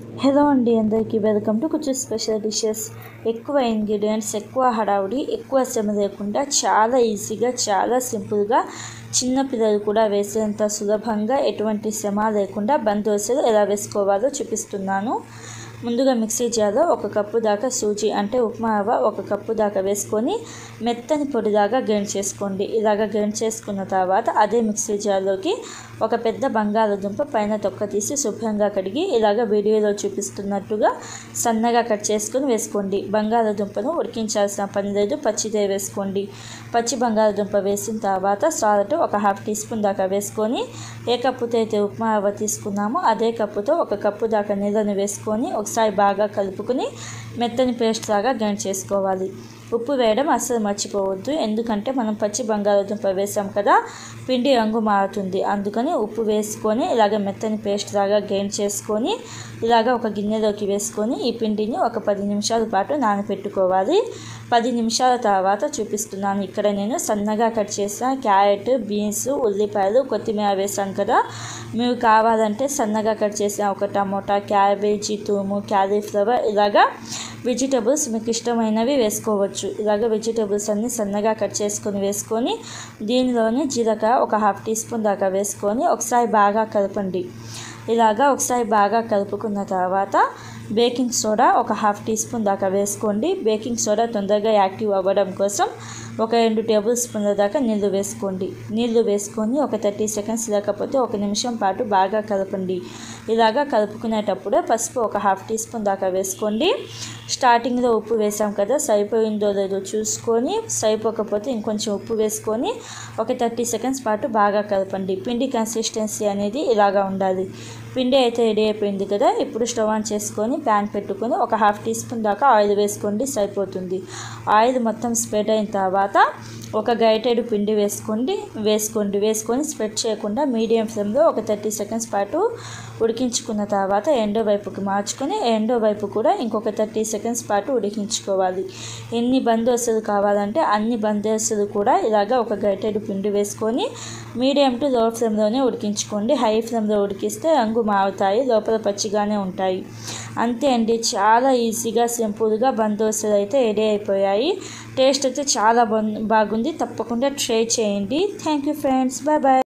Hello అండి, అందరికీ welcome to కుచ్చు స్పెషల్ డిషెస్. ఎక్కువ ఇంగ్రీడియంట్స్, ఎక్కువ హడావుడి, ఎక్కువ శ్రమ లేకుండా చాలా ఈజీగా, చాలా సింపుల్గా చిన్నపిల్లలు కూడా వేసేంత సులభంగా ఎటువంటి శ్రమ లేకుండా బందోసలు ఎలా వేసుకోవాలో చూపిస్తున్నాను. ముందుగా మిక్సీ జార్లో 1 కప్పు దాకా సూజీ అంటే ఉప్మా రవ్వ 1 కప్పు దాకా వేసుకొని మెత్తని పొడిలాగా గ్రైండ్ చేసుకోండి. ఇలాగ గ్రైండ్ చేసుకున్న తర్వాత అదే మిక్సీ జార్లోకి ఒక పెద్ద బంగాళదుంప పైన తొక్క తీసి శుభ్రంగా కడిగి ఇలాగ వీడియోలో చూపిస్తున్నట్టుగా సన్నగా కట్ చేసుకొని వేసుకోండి. బంగాళదుంపను ఉడికించాల్సిన పని లేదు, పచ్చిదే వేసుకోండి. పచ్చి బంగాళదుంప వేసిన తర్వాత సాల్ట్ 1/2 టీ స్పూన్ దాకా వేసుకొని ఏ కప్పుతో అయితే ఉప్మా రవ్వ తీసుకున్నామో అదే కప్పుతో 1 కప్పు దాకా నీళ్ళని వేసుకొని ఒకసారి బాగా కలుపుకొని మెత్తని పేస్ట్ లాగా గ్రైండ్ చేసుకోవాలి. ఉప్పు వేయడం అస్సలు మర్చిపోవద్దు, ఎందుకంటే మనం పచ్చి బంగాళదుంప వేసాం కదా, పిండి రంగు మారుతుంది. అందుకని ఉప్పు వేసుకొని ఇలాగ మెత్తని పేస్ట్ లాగా గ్రైండ్ చేసుకొని ఇలాగ ఒక గిన్నెలోకి వేసుకొని ఈ పిండిని ఒక 10 నిమిషాల పాటు నానబెట్టుకోవాలి. 10 నిమిషాల తర్వాత చూపిస్తున్నాను. ఇక్కడ నేను సన్నగా కట్ చేసిన క్యారెట్, బీన్స్, ఉల్లిపాయలు, కొత్తిమీర వేసాను కదా. మీరు కావాలంటే సన్నగా కట్ చేసిన ఒక టమోటా, క్యాబేజీ, తూము, క్యాలీఫ్లవర్ ఇలాగా వెజిటబుల్స్ మీకు ఇష్టమైనవి వేసుకోవచ్చు. ఇలాగ వెజిటబుల్స్ అన్నీ సన్నగా కట్ చేసుకొని వేసుకొని దీనిలోని జీలకర్ర 1/2 టీ స్పూన్ దాకా వేసుకొని ఒకసారి బాగా కలపండి. ఇలాగా ఒకసారి బాగా కలుపుకున్న తర్వాత బేకింగ్ సోడా 1/2 టీ స్పూన్ దాకా వేసుకోండి. బేకింగ్ సోడా తొందరగా యాక్టివ్ అవ్వడం కోసం ఒక 2 టేబుల్ స్పూన్ల దాకా నీళ్లు వేసుకోండి. నీళ్లు వేసుకొని ఒక 30 సెకండ్స్ లేకపోతే 1 నిమిషం పాటు బాగా కలపండి. ఇలాగా కలుపుకునేటప్పుడు పసుపు 1/2 టీ స్పూన్ దాకా వేసుకోండి. స్టార్టింగ్లో ఉప్పు వేసాం కదా, సరిపోయిందో లేదో చూసుకొని సరిపోకపోతే ఇంకొంచెం ఉప్పు వేసుకొని ఒక 30 సెకండ్స్ పాటు బాగా కలపండి. పిండి కన్సిస్టెన్సీ అనేది ఇలాగా ఉండాలి. పిండి అయితే రెడీ అయిపోయింది కదా. ఇప్పుడు స్టవ్ ఆన్ చేసుకొని ప్యాన్ పెట్టుకొని 1/2 టీ స్పూన్ దాకా ఆయిల్ వేసుకోండి, సరిపోతుంది. ఆయిల్ మొత్తం స్ప్రెడ్ అయిన తర్వాత ఒక గరిటెడు పిండి వేసుకొని స్ప్రెడ్ చేయకుండా మీడియం ఫ్లేమ్లో ఒక 30 సెకండ్స్ పాటు ఉడికించుకున్న తర్వాత రెండో వైపుకి మార్చుకొని రెండో వైపు కూడా ఇంకొక 30 సెకండ్స్ పాటు ఉడికించుకోవాలి. ఎన్ని బందోసలు కావాలంటే అన్ని బందోసలు కూడా ఇలాగా ఒక గరిటెడు పిండి వేసుకొని మీడియం టు లో ఫ్లేమ్లోనే ఉడికించుకోండి. హై ఫ్లేమ్లో ఉడికిస్తే రంగు మారుతాయి, లోపల పచ్చిగానే ఉంటాయి. అంతే అండి, చాలా ఈజీగా సింపుల్గా బందోసలు అయితే రెడీ అయిపోయాయి. టేస్ట్ అయితే చాలా బాగుంది. తప్పకుండా ట్రై చేయండి. Thank you friends, bye bye.